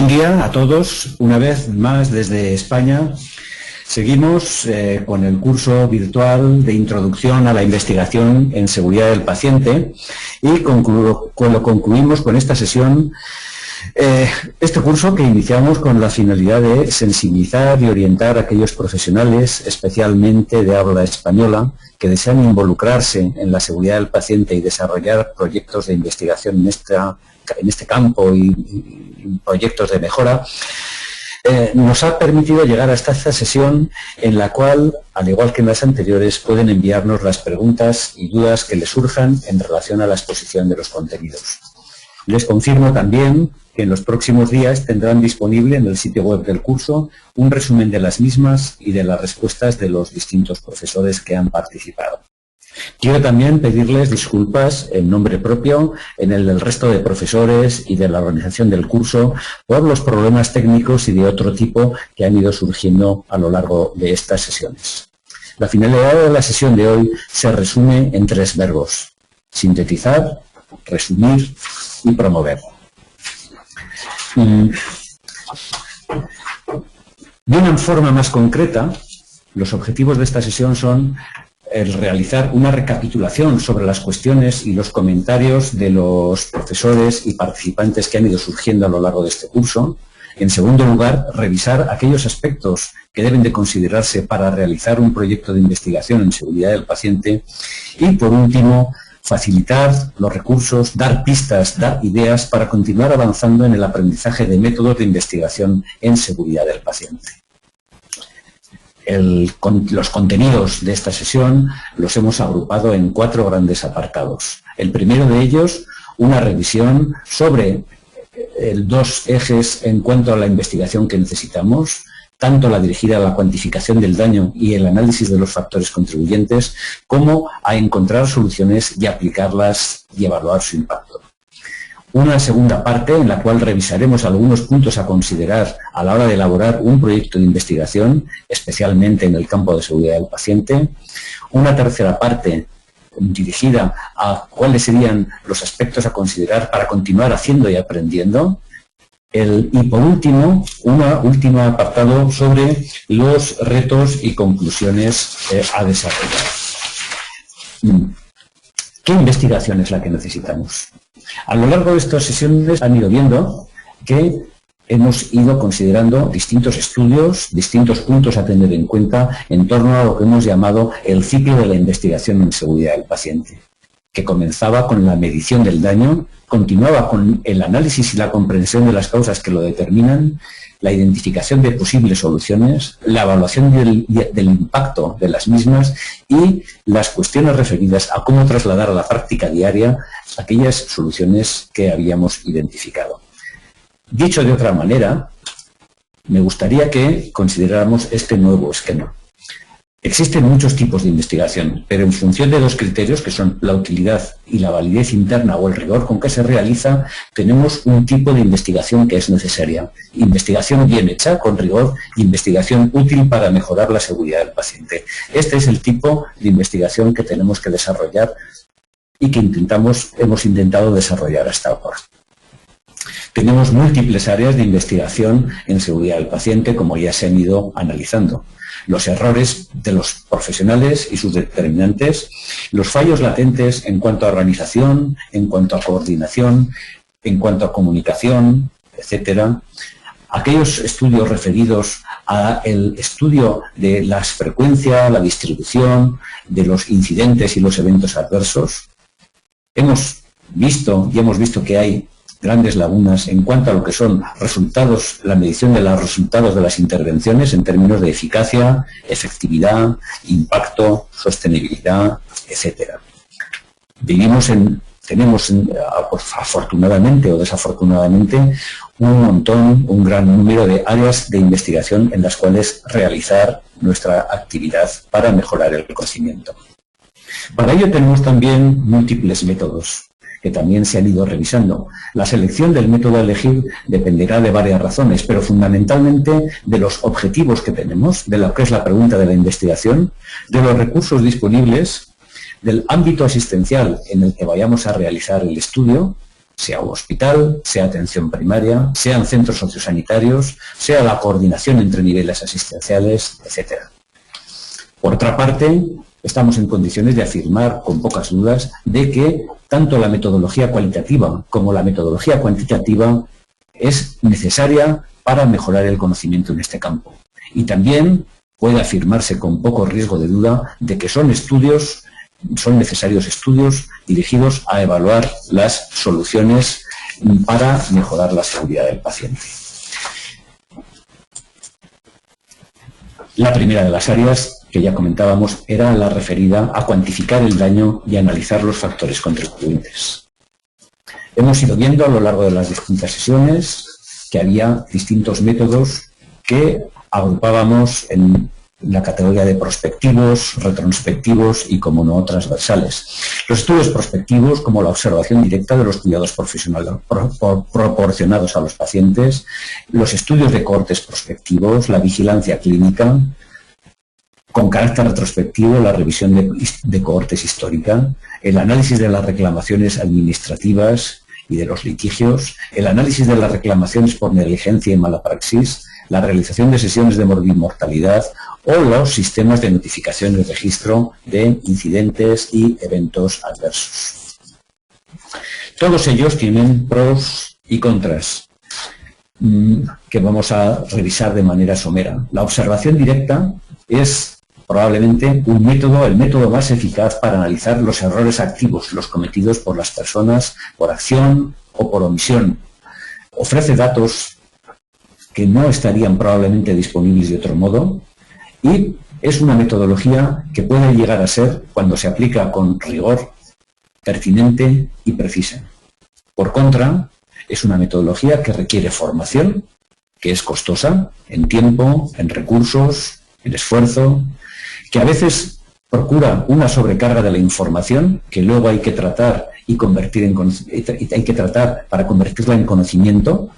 Buen día a todos, una vez más desde España. Seguimos con el curso virtual de Introducción a la Investigación en Seguridad del Paciente y lo concluimos con esta sesión, este curso que iniciamos con la finalidad de sensibilizar y orientar a aquellos profesionales, especialmente de habla española, que desean involucrarse en la seguridad del paciente y desarrollar proyectos de investigación en este campo y proyectos de mejora. Nos ha permitido llegar hasta esta sesión en la cual, al igual que en las anteriores, pueden enviarnos las preguntas y dudas que les surjan en relación a la exposición de los contenidos. Les confirmo también que en los próximos días tendrán disponible en el sitio web del curso un resumen de las mismas y de las respuestas de los distintos profesores que han participado. Quiero también pedirles disculpas en nombre propio, en el del resto de profesores y de la organización del curso, por los problemas técnicos y de otro tipo que han ido surgiendo a lo largo de estas sesiones. La finalidad de la sesión de hoy se resume en 3 verbos: sintetizar, resumir y promover. De una forma más concreta, los objetivos de esta sesión son el realizar una recapitulación sobre las cuestiones y los comentarios de los profesores y participantes que han ido surgiendo a lo largo de este curso. En segundo lugar, revisar aquellos aspectos que deben de considerarse para realizar un proyecto de investigación en seguridad del paciente. Y por último, facilitar los recursos, dar pistas, dar ideas para continuar avanzando en el aprendizaje de métodos de investigación en seguridad del paciente. Los contenidos de esta sesión los hemos agrupado en 4 grandes apartados. El primero de ellos, una revisión sobre 2 ejes en cuanto a la investigación que necesitamos, tanto la dirigida a la cuantificación del daño y el análisis de los factores contribuyentes, como a encontrar soluciones y aplicarlas y evaluar su impacto. Una segunda parte en la cual revisaremos algunos puntos a considerar a la hora de elaborar un proyecto de investigación, especialmente en el campo de seguridad del paciente. Una tercera parte dirigida a cuáles serían los aspectos a considerar para continuar haciendo y aprendiendo. Y por último, un último apartado sobre los retos y conclusiones a desarrollar. ¿Qué investigación es la que necesitamos? A lo largo de estas sesiones han ido viendo que hemos ido considerando distintos estudios, distintos puntos a tener en cuenta en torno a lo que hemos llamado el ciclo de la investigación en seguridad del paciente, que comenzaba con la medición del daño, continuaba con el análisis y la comprensión de las causas que lo determinan, la identificación de posibles soluciones, la evaluación del impacto de las mismas y las cuestiones referidas a cómo trasladar a la práctica diaria aquellas soluciones que habíamos identificado. Dicho de otra manera, me gustaría que consideráramos este nuevo esquema. Existen muchos tipos de investigación, pero en función de 2 criterios, que son la utilidad y la validez interna o el rigor con que se realiza, tenemos un tipo de investigación que es necesaria. Investigación bien hecha, con rigor, investigación útil para mejorar la seguridad del paciente. Este es el tipo de investigación que tenemos que desarrollar y que hemos intentado desarrollar hasta ahora. Tenemos múltiples áreas de investigación en seguridad del paciente, como ya se han ido analizando. Los errores de los profesionales y sus determinantes, los fallos latentes en cuanto a organización, en cuanto a coordinación, en cuanto a comunicación, etcétera. Aquellos estudios referidos al estudio de la frecuencia, la distribución de los incidentes y los eventos adversos. Hemos visto que hay grandes lagunas en cuanto a lo que son resultados, la medición de los resultados de las intervenciones en términos de eficacia, efectividad, impacto, sostenibilidad, etcétera. Tenemos afortunadamente o desafortunadamente un gran número de áreas de investigación en las cuales realizar nuestra actividad para mejorar el conocimiento. Para ello tenemos también múltiples métodos que también se han ido revisando. La selección del método a elegir dependerá de varias razones, pero fundamentalmente de los objetivos que tenemos, de lo que es la pregunta de la investigación, de los recursos disponibles, del ámbito asistencial en el que vayamos a realizar el estudio, sea hospital, sea atención primaria, sean centros sociosanitarios, sea la coordinación entre niveles asistenciales, etc. Por otra parte, estamos en condiciones de afirmar con pocas dudas de que tanto la metodología cualitativa como la metodología cuantitativa es necesaria para mejorar el conocimiento en este campo. Y también puede afirmarse con poco riesgo de duda de que son necesarios estudios dirigidos a evaluar las soluciones para mejorar la seguridad del paciente. La primera de las áreas que ya comentábamos era la referida a cuantificar el daño y analizar los factores contribuyentes. Hemos ido viendo a lo largo de las distintas sesiones que había distintos métodos que agrupábamos en la categoría de prospectivos, retrospectivos y, como no, transversales. Los estudios prospectivos, como la observación directa de los cuidados profesionales proporcionados a los pacientes, los estudios de cohortes prospectivos, la vigilancia clínica, con carácter retrospectivo, la revisión de cohortes histórica, el análisis de las reclamaciones administrativas y de los litigios, el análisis de las reclamaciones por negligencia y mala praxis, la realización de sesiones de morbimortalidad o los sistemas de notificación y registro de incidentes y eventos adversos. Todos ellos tienen pros y contras que vamos a revisar de manera somera. La observación directa es probablemente el método más eficaz para analizar los errores activos, los cometidos por las personas por acción o por omisión. Ofrece datos que no estarían probablemente disponibles de otro modo y es una metodología que puede llegar a ser, cuando se aplica con rigor, pertinente y precisa. Por contra, es una metodología que requiere formación, que es costosa en tiempo, en recursos, en esfuerzo, que a veces procura una sobrecarga de la información que luego hay que tratar para convertirla en conocimiento.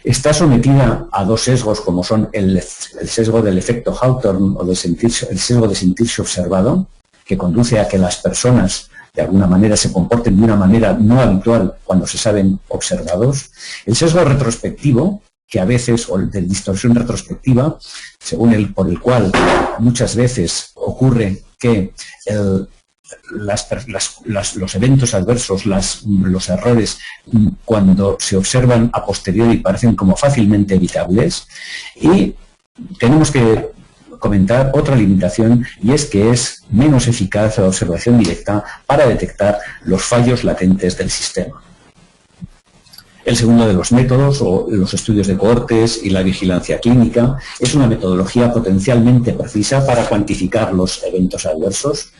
Está sometida a dos sesgos, como son el sesgo del efecto Hawthorne o el sesgo de sentirse observado, que conduce a que las personas de alguna manera se comporten de una manera no habitual cuando se saben observados. El sesgo retrospectivo, que a veces, o de distorsión retrospectiva, por el cual muchas veces ocurre que los eventos adversos, los errores, cuando se observan a posteriori parecen como fácilmente evitables. Y tenemos que comentar otra limitación, y es que es menos eficaz la observación directa para detectar los fallos latentes del sistema. El segundo de los métodos, o los estudios de cohortes y la vigilancia clínica, es una metodología potencialmente precisa para cuantificar los eventos adversos,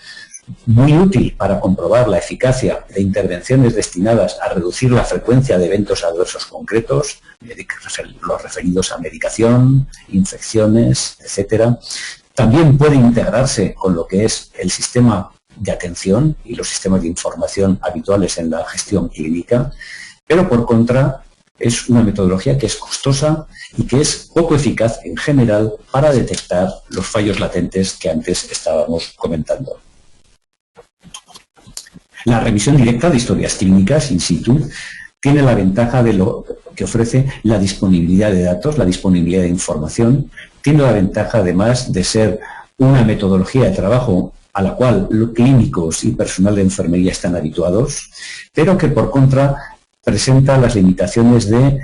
muy útil para comprobar la eficacia de intervenciones destinadas a reducir la frecuencia de eventos adversos concretos, los referidos a medicación, infecciones, etc. También puede integrarse con lo que es el sistema de atención y los sistemas de información habituales en la gestión clínica, pero por contra es una metodología que es costosa y que es poco eficaz en general para detectar los fallos latentes que antes estábamos comentando. La revisión directa de historias clínicas in situ tiene la ventaja de lo que ofrece la disponibilidad de datos, la disponibilidad de información, tiene la ventaja además de ser una metodología de trabajo a la cual los clínicos y personal de enfermería están habituados, pero que por contra presenta las limitaciones de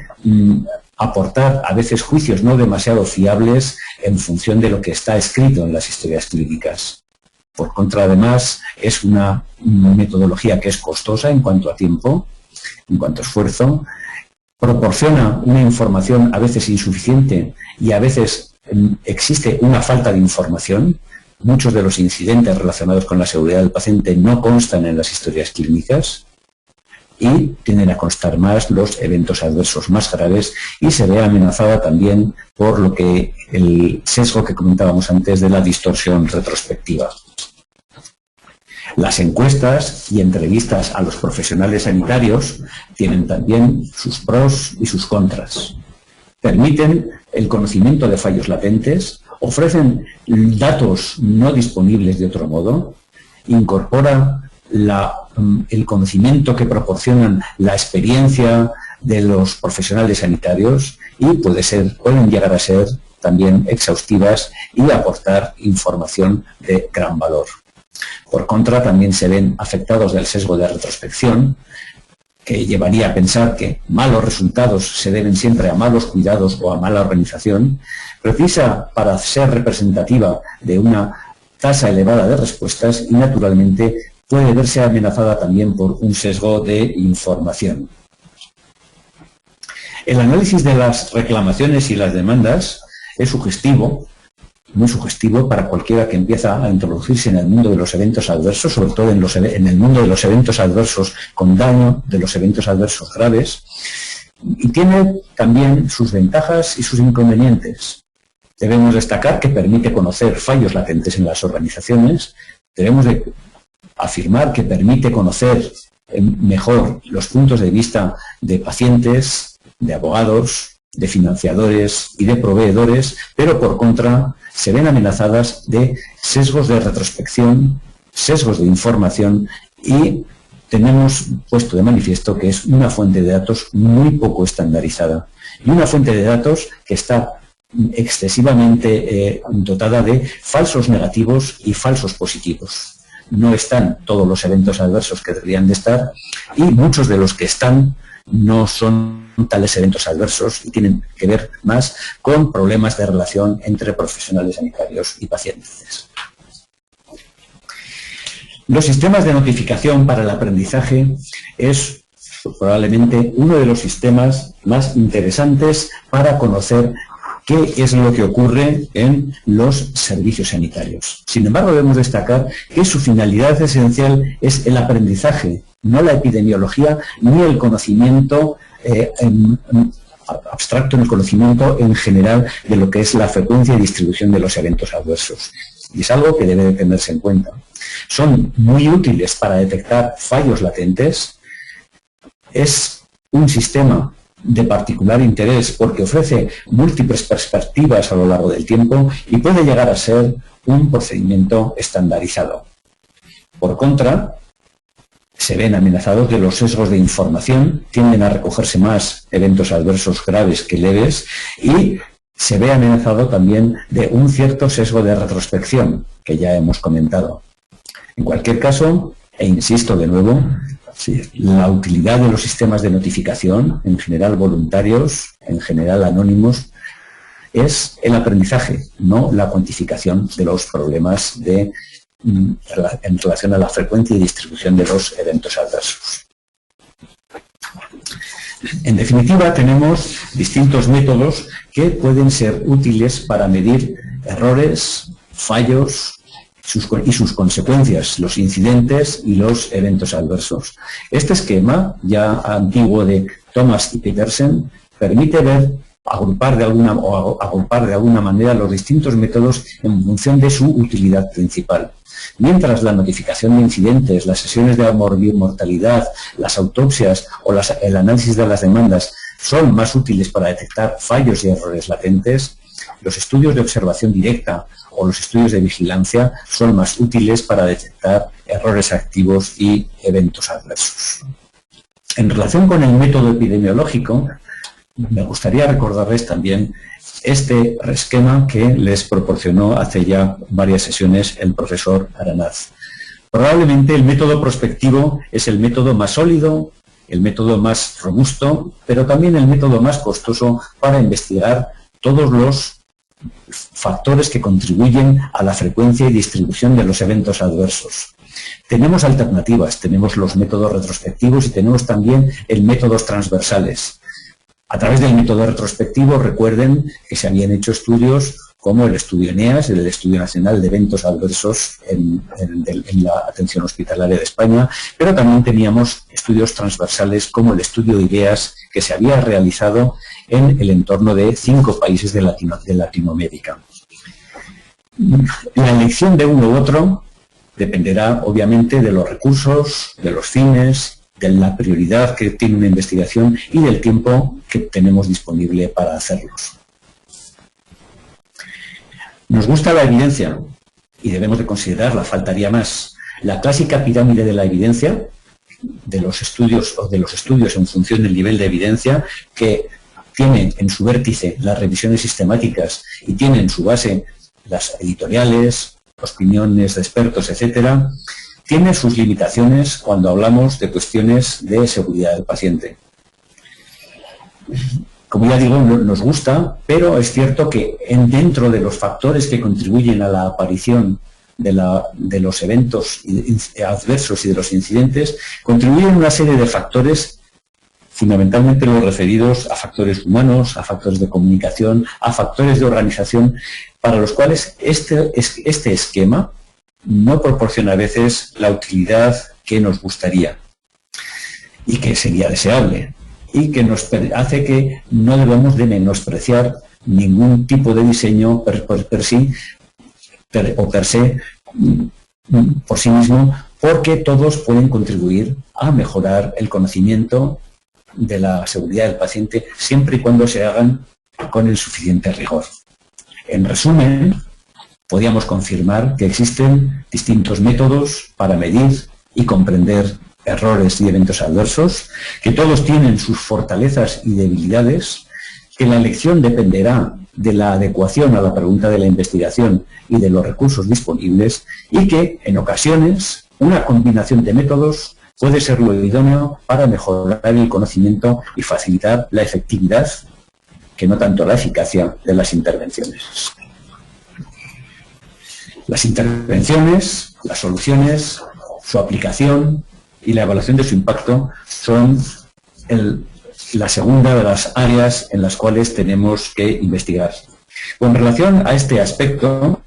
aportar a veces juicios no demasiado fiables en función de lo que está escrito en las historias clínicas. Por contra, además, es una metodología que es costosa en cuanto a tiempo, en cuanto a esfuerzo, proporciona una información a veces insuficiente y a veces existe una falta de información. Muchos de los incidentes relacionados con la seguridad del paciente no constan en las historias clínicas y tienden a constar más los eventos adversos más graves, y se ve amenazada también por lo que el sesgo que comentábamos antes de la distorsión retrospectiva. Las encuestas y entrevistas a los profesionales sanitarios tienen también sus pros y sus contras. Permiten el conocimiento de fallos latentes, ofrecen datos no disponibles de otro modo, incorpora la el conocimiento que proporcionan la experiencia de los profesionales sanitarios y pueden llegar a ser también exhaustivas y aportar información de gran valor. Por contra, también se ven afectados del sesgo de retrospección, que llevaría a pensar que malos resultados se deben siempre a malos cuidados o a mala organización, precisa para ser representativa de una tasa elevada de respuestas y, naturalmente, puede verse amenazada también por un sesgo de información. El análisis de las reclamaciones y las demandas es sugestivo, muy sugestivo para cualquiera que empieza a introducirse en el mundo de los eventos adversos, sobre todo en el mundo de los eventos adversos con daño, de los eventos adversos graves, y tiene también sus ventajas y sus inconvenientes. Debemos destacar que permite conocer fallos latentes en las organizaciones, debemos de afirmar que permite conocer mejor los puntos de vista de pacientes, de abogados, de financiadores y de proveedores, pero por contra se ven amenazadas de sesgos de retrospección, sesgos de información y tenemos puesto de manifiesto que es una fuente de datos muy poco estandarizada y una fuente de datos que está excesivamente dotada de falsos negativos y falsos positivos. No están todos los eventos adversos que deberían de estar y muchos de los que están no son tales eventos adversos y tienen que ver más con problemas de relación entre profesionales sanitarios y pacientes. Los sistemas de notificación para el aprendizaje es probablemente uno de los sistemas más interesantes para conocer qué es lo que ocurre en los servicios sanitarios. Sin embargo, debemos destacar que su finalidad esencial es el aprendizaje, no la epidemiología ni el conocimiento abstracto, en el conocimiento en general de lo que es la frecuencia y distribución de los eventos adversos. Y es algo que debe de tenerse en cuenta. Son muy útiles para detectar fallos latentes. Es un sistema de particular interés porque ofrece múltiples perspectivas a lo largo del tiempo y puede llegar a ser un procedimiento estandarizado. Por contra, se ven amenazados de los sesgos de información, tienden a recogerse más eventos adversos graves que leves y se ve amenazado también de un cierto sesgo de retrospección, que ya hemos comentado. En cualquier caso, e insisto de nuevo, sí, la utilidad de los sistemas de notificación, en general voluntarios, en general anónimos, es el aprendizaje, no la cuantificación de los problemas en relación a la frecuencia y distribución de los eventos adversos. En definitiva, tenemos distintos métodos que pueden ser útiles para medir errores, fallos y sus consecuencias, los incidentes y los eventos adversos. Este esquema, ya antiguo de Thomas y Petersen, permite agrupar de alguna manera los distintos métodos en función de su utilidad principal. Mientras la notificación de incidentes, las sesiones de mortalidad, las autopsias o el análisis de las demandas son más útiles para detectar fallos y errores latentes, los estudios de observación directa o los estudios de vigilancia son más útiles para detectar errores activos y eventos adversos. En relación con el método epidemiológico, me gustaría recordarles también este esquema que les proporcionó hace ya varias sesiones el profesor Aranaz. Probablemente el método prospectivo es el método más sólido, el método más robusto, pero también el método más costoso para investigar todos los factores que contribuyen a la frecuencia y distribución de los eventos adversos. Tenemos alternativas, tenemos los métodos retrospectivos y tenemos también métodos transversales. A través del método retrospectivo, recuerden que se habían hecho estudios como el estudio ENEAS, el Estudio Nacional de Eventos Adversos en la Atención Hospitalaria de España, pero también teníamos estudios transversales como el estudio IDEAS, que se había realizado en el entorno de 5 países de Latinoamérica. La elección de uno u otro dependerá, obviamente, de los recursos, de los fines, de la prioridad que tiene una investigación y del tiempo que tenemos disponible para hacerlos. Nos gusta la evidencia y debemos de considerarla, faltaría más. La clásica pirámide de la evidencia, de los estudios en función del nivel de evidencia, que tiene en su vértice las revisiones sistemáticas y tiene en su base las editoriales, opiniones de expertos, etcétera, tiene sus limitaciones cuando hablamos de cuestiones de seguridad del paciente. Como ya digo, nos gusta, pero es cierto que dentro de los factores que contribuyen a la aparición de los eventos adversos y de los incidentes, contribuyen una serie de factores, fundamentalmente los referidos a factores humanos, a factores de comunicación, a factores de organización, para los cuales este esquema no proporciona a veces la utilidad que nos gustaría y que sería deseable, y que nos hace que no debamos de menospreciar ningún tipo de diseño per se por sí mismo, porque todos pueden contribuir a mejorar el conocimiento de la seguridad del paciente, siempre y cuando se hagan con el suficiente rigor. En resumen, podríamos confirmar que existen distintos métodos para medir y comprender errores y eventos adversos, que todos tienen sus fortalezas y debilidades, que la elección dependerá de la adecuación a la pregunta de la investigación y de los recursos disponibles, y que, en ocasiones, una combinación de métodos puede ser lo idóneo para mejorar el conocimiento y facilitar la efectividad, que no tanto la eficacia, de las intervenciones. Las intervenciones, las soluciones, su aplicación y la evaluación de su impacto son la segunda de las áreas en las cuales tenemos que investigar. Con relación a este aspecto,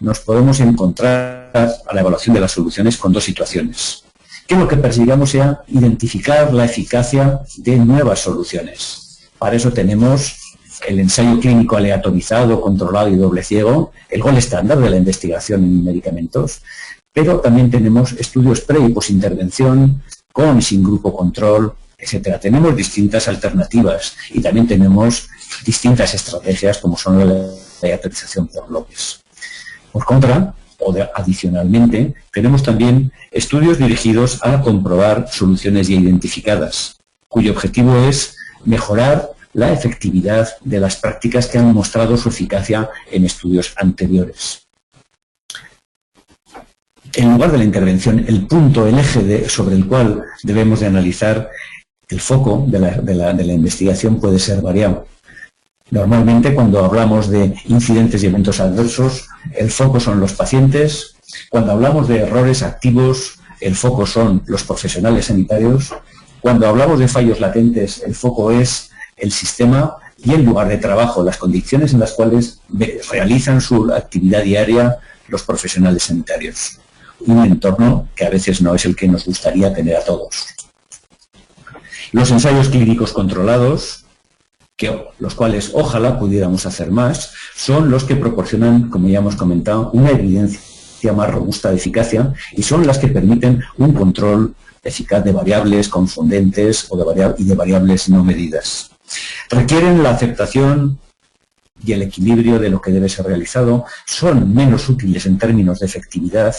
nos podemos encontrar a la evaluación de las soluciones con dos situaciones. Que lo que persigamos sea identificar la eficacia de nuevas soluciones. Para eso tenemos el ensayo clínico aleatorizado, controlado y doble ciego, el gol estándar de la investigación en medicamentos, pero también tenemos estudios pre y posintervención, con y sin grupo control, etcétera. Tenemos distintas alternativas y también tenemos distintas estrategias, como son la aleatorización por bloques. Por contra, adicionalmente, tenemos también estudios dirigidos a comprobar soluciones ya identificadas, cuyo objetivo es mejorar la efectividad de las prácticas que han mostrado su eficacia en estudios anteriores. En lugar de la intervención, el punto, el eje sobre el cual debemos de analizar el foco de la investigación puede ser variado. Normalmente, cuando hablamos de incidentes y eventos adversos, el foco son los pacientes. Cuando hablamos de errores activos, el foco son los profesionales sanitarios. Cuando hablamos de fallos latentes, el foco es el sistema y el lugar de trabajo, las condiciones en las cuales realizan su actividad diaria los profesionales sanitarios. Un entorno que a veces no es el que nos gustaría tener a todos. Los ensayos clínicos controlados, los cuales ojalá pudiéramos hacer más, son los que proporcionan, como ya hemos comentado, una evidencia más robusta de eficacia y son las que permiten un control eficaz de variables confundentes y de variables no medidas. Requieren la aceptación y el equilibrio de lo que debe ser realizado, son menos útiles en términos de efectividad,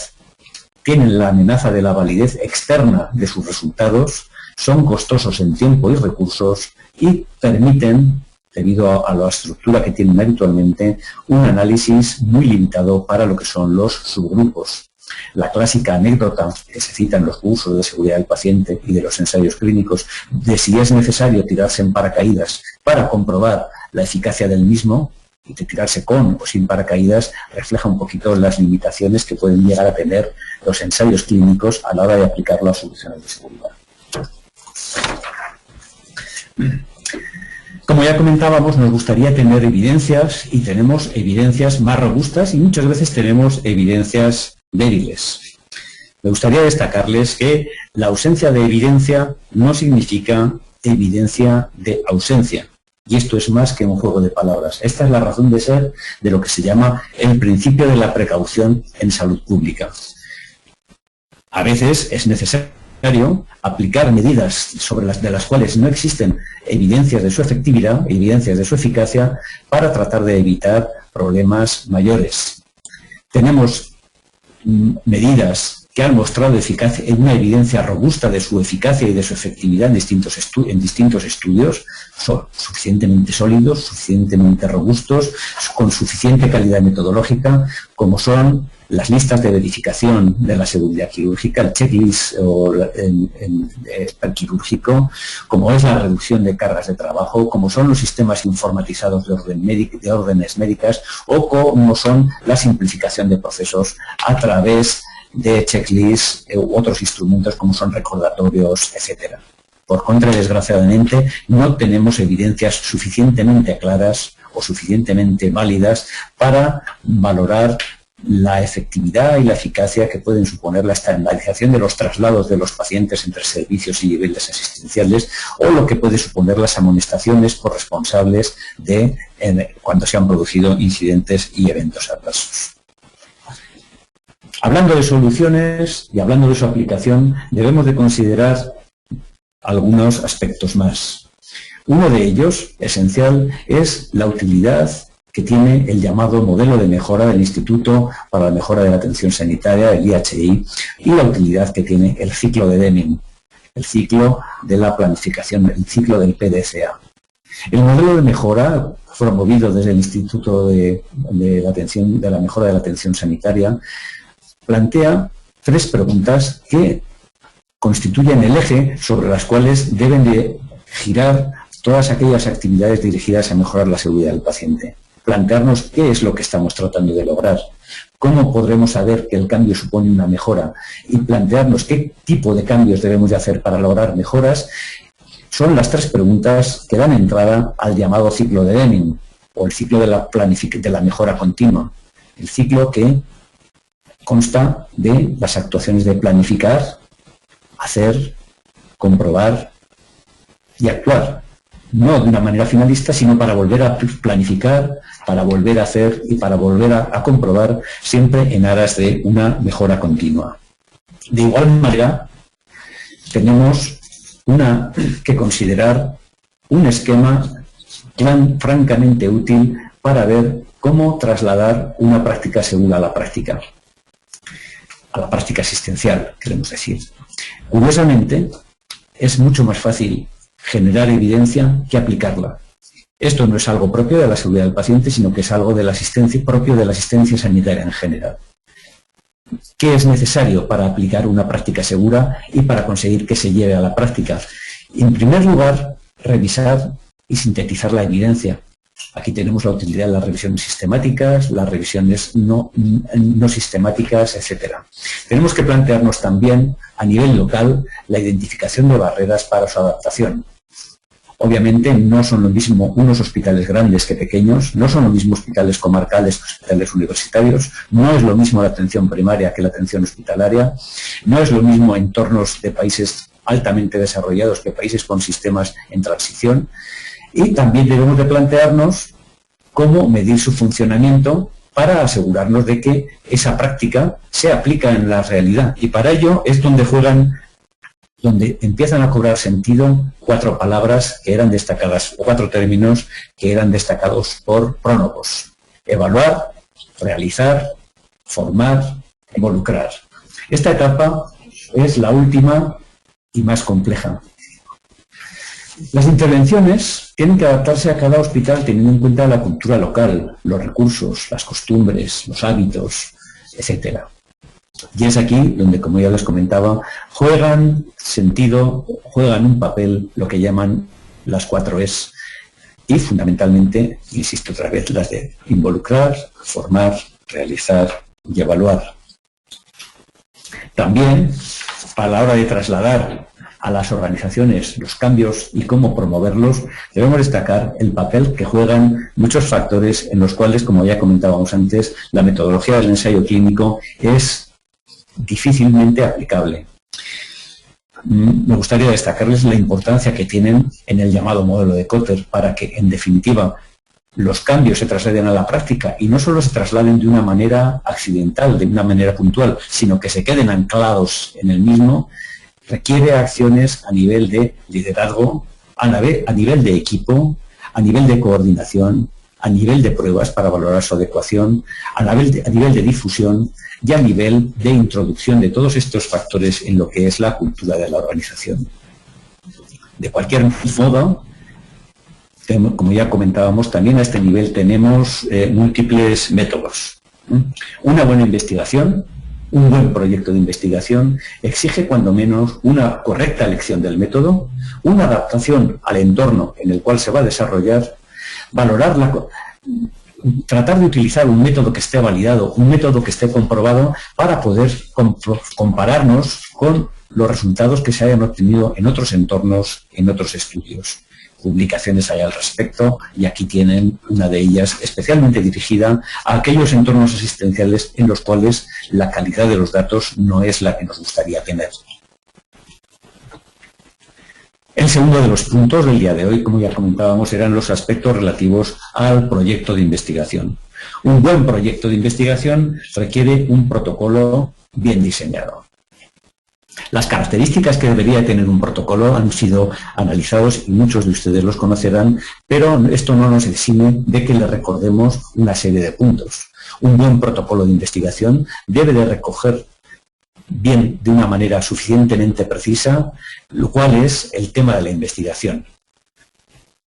tienen la amenaza de la validez externa de sus resultados, son costosos en tiempo y recursos y permiten, debido a la estructura que tienen habitualmente, un análisis muy limitado para lo que son los subgrupos. La clásica anécdota que se cita en los cursos de seguridad del paciente y de los ensayos clínicos de si es necesario tirarse en paracaídas para comprobar la eficacia del mismo, y de tirarse con o sin paracaídas, refleja un poquito las limitaciones que pueden llegar a tener los ensayos clínicos a la hora de aplicar las soluciones de seguridad. Como ya comentábamos, nos gustaría tener evidencias y tenemos evidencias más robustas y muchas veces tenemos evidencias débiles. Me gustaría destacarles que la ausencia de evidencia no significa evidencia de ausencia. Y esto es más que un juego de palabras. Esta es la razón de ser de lo que se llama el principio de la precaución en salud pública. A veces es necesario aplicar medidas de las cuales no existen evidencias de su efectividad, evidencias de su eficacia, para tratar de evitar problemas mayores. Tenemos medidas que han mostrado eficacia, una evidencia robusta de su eficacia y de su efectividad en distintos estudios, son suficientemente sólidos, suficientemente robustos, con suficiente calidad metodológica, como son las listas de verificación de la seguridad quirúrgica, el checklist o el quirúrgico, como es la reducción de cargas de trabajo, como son los sistemas informatizados de órdenes médicas, o como son la simplificación de procesos a través de checklists u otros instrumentos como son recordatorios, etcétera. Por contra, desgraciadamente, no tenemos evidencias suficientemente claras o suficientemente válidas para valorar la efectividad y la eficacia que pueden suponer la estandarización de los traslados de los pacientes entre servicios y niveles asistenciales, o lo que puede suponer las amonestaciones corresponsables de cuando se han producido incidentes y eventos adversos. Hablando de soluciones y hablando de su aplicación, debemos de considerar algunos aspectos más. Uno de ellos, esencial, es la utilidad que tiene el llamado modelo de mejora del Instituto para la Mejora de la Atención Sanitaria, el IHI, y la utilidad que tiene el ciclo de Deming, el ciclo de la planificación, el ciclo del PDCA. El modelo de mejora, promovido desde el Instituto de la Mejora de la Atención Sanitaria, plantea 3 preguntas que constituyen el eje sobre las cuales deben de girar todas aquellas actividades dirigidas a mejorar la seguridad del paciente. Plantearnos qué es lo que estamos tratando de lograr, cómo podremos saber que el cambio supone una mejora y plantearnos qué tipo de cambios debemos de hacer para lograr mejoras. Son las 3 preguntas que dan entrada al llamado ciclo de Deming, o el ciclo de la mejora continua, el ciclo que consta de las actuaciones de planificar, hacer, comprobar y actuar. No de una manera finalista, sino para volver a planificar, para volver a hacer y para volver a comprobar, siempre en aras de una mejora continua. De igual manera, tenemos que considerar un esquema francamente útil para ver cómo trasladar una práctica segura a la práctica asistencial, queremos decir. Curiosamente, es mucho más fácil generar evidencia que aplicarla. Esto no es algo propio de la seguridad del paciente, sino que es algo de la asistencia, propio de la asistencia sanitaria en general. ¿Qué es necesario para aplicar una práctica segura y para conseguir que se lleve a la práctica? En primer lugar, revisar y sintetizar la evidencia. Aquí tenemos la utilidad de las revisiones sistemáticas, las revisiones no sistemáticas, etc. Tenemos que plantearnos también, a nivel local, la identificación de barreras para su adaptación. Obviamente no son lo mismo unos hospitales grandes que pequeños, no son lo mismo hospitales comarcales que hospitales universitarios, no es lo mismo la atención primaria que la atención hospitalaria, no es lo mismo entornos de países altamente desarrollados que países con sistemas en transición. Y también debemos de plantearnos cómo medir su funcionamiento para asegurarnos de que esa práctica se aplica en la realidad. Y para ello es donde empiezan a cobrar sentido 4 palabras que eran destacadas, o 4 términos que eran destacados por Prónopos: evaluar, realizar, formar, involucrar. Esta etapa es la última y más compleja. Las intervenciones tienen que adaptarse a cada hospital teniendo en cuenta la cultura local, los recursos, las costumbres, los hábitos, etc. Y es aquí donde, como ya les comentaba, juegan un papel lo que llaman las 4 Es y fundamentalmente, insisto otra vez, las de involucrar, formar, realizar y evaluar. También, a la hora de trasladar a las organizaciones los cambios y cómo promoverlos, debemos destacar el papel que juegan muchos factores en los cuales, como ya comentábamos antes, la metodología del ensayo clínico es difícilmente aplicable. Me gustaría destacarles la importancia que tienen en el llamado modelo de Kotter para que, en definitiva, los cambios se trasladen a la práctica y no solo se trasladen de una manera accidental, de una manera puntual, sino que se queden anclados en el mismo. Requiere acciones a nivel de liderazgo, a nivel de equipo, a nivel de coordinación, a nivel de pruebas para valorar su adecuación, a nivel de difusión y a nivel de introducción de todos estos factores en lo que es la cultura de la organización. De cualquier modo, como ya comentábamos, también a este nivel tenemos múltiples métodos. Una buena investigación, un buen proyecto de investigación, exige cuando menos una correcta elección del método, una adaptación al entorno en el cual se va a desarrollar, tratar de utilizar un método que esté validado, un método que esté comprobado para poder compararnos con los resultados que se hayan obtenido en otros entornos, en otros estudios. Publicaciones hay al respecto y aquí tienen una de ellas especialmente dirigida a aquellos entornos asistenciales en los cuales la calidad de los datos no es la que nos gustaría tener. El segundo de los puntos del día de hoy, como ya comentábamos, eran los aspectos relativos al proyecto de investigación. Un buen proyecto de investigación requiere un protocolo bien diseñado. Las características que debería tener un protocolo han sido analizados y muchos de ustedes los conocerán, pero esto no nos exime de que le recordemos una serie de puntos. Un buen protocolo de investigación debe de recoger bien, de una manera suficientemente precisa, lo cual es el tema de la investigación.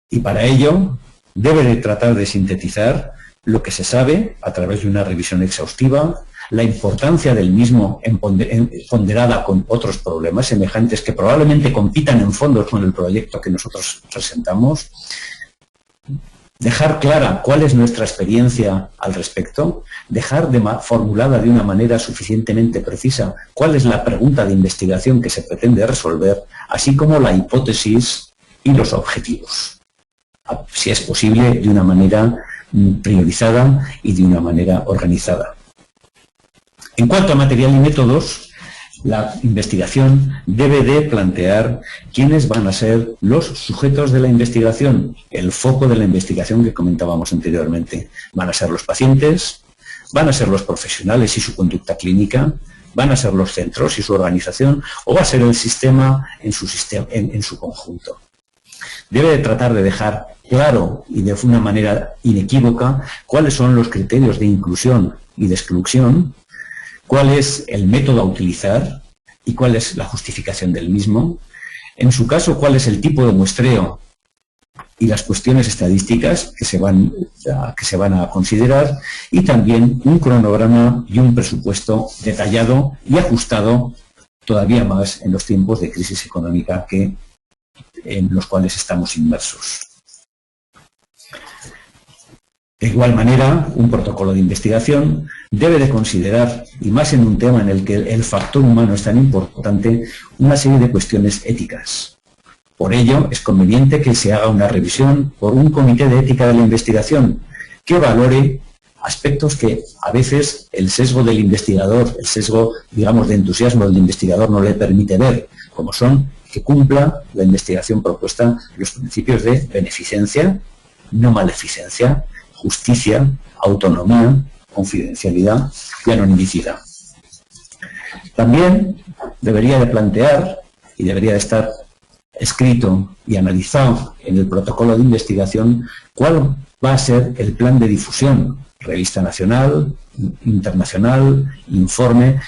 Y para ello debe de tratar de sintetizar lo que se sabe a través de una revisión exhaustiva, la importancia del mismo ponderada con otros problemas semejantes que probablemente compitan en fondo con el proyecto que nosotros presentamos, dejar clara cuál es nuestra experiencia al respecto, dejar formulada de una manera suficientemente precisa cuál es la pregunta de investigación que se pretende resolver, así como la hipótesis y los objetivos. Si es posible, de una manera priorizada y de una manera organizada. En cuanto a material y métodos, la investigación debe de plantear quiénes van a ser los sujetos de la investigación, el foco de la investigación que comentábamos anteriormente. ¿Van a ser los pacientes? ¿Van a ser los profesionales y su conducta clínica? ¿Van a ser los centros y su organización? ¿O va a ser el sistema en su conjunto? Debe de tratar de dejar claro y de una manera inequívoca cuáles son los criterios de inclusión y de exclusión, cuál es el método a utilizar y cuál es la justificación del mismo. En su caso, cuál es el tipo de muestreo y las cuestiones estadísticas que se van a considerar, y también un cronograma y un presupuesto detallado y ajustado todavía más en los tiempos de crisis económica en los cuales estamos inmersos. De igual manera, un protocolo de investigación debe de considerar, y más en un tema en el que el factor humano es tan importante, una serie de cuestiones éticas. Por ello, es conveniente que se haga una revisión por un comité de ética de la investigación que valore aspectos que a veces el sesgo del investigador, el sesgo, digamos, de entusiasmo del investigador no le permite ver, como son que cumpla la investigación propuesta los principios de beneficencia, no maleficencia, justicia, autonomía, confidencialidad y anonimicidad. También debería de plantear y debería de estar escrito y analizado en el protocolo de investigación cuál va a ser el plan de difusión, revista nacional, internacional, informe,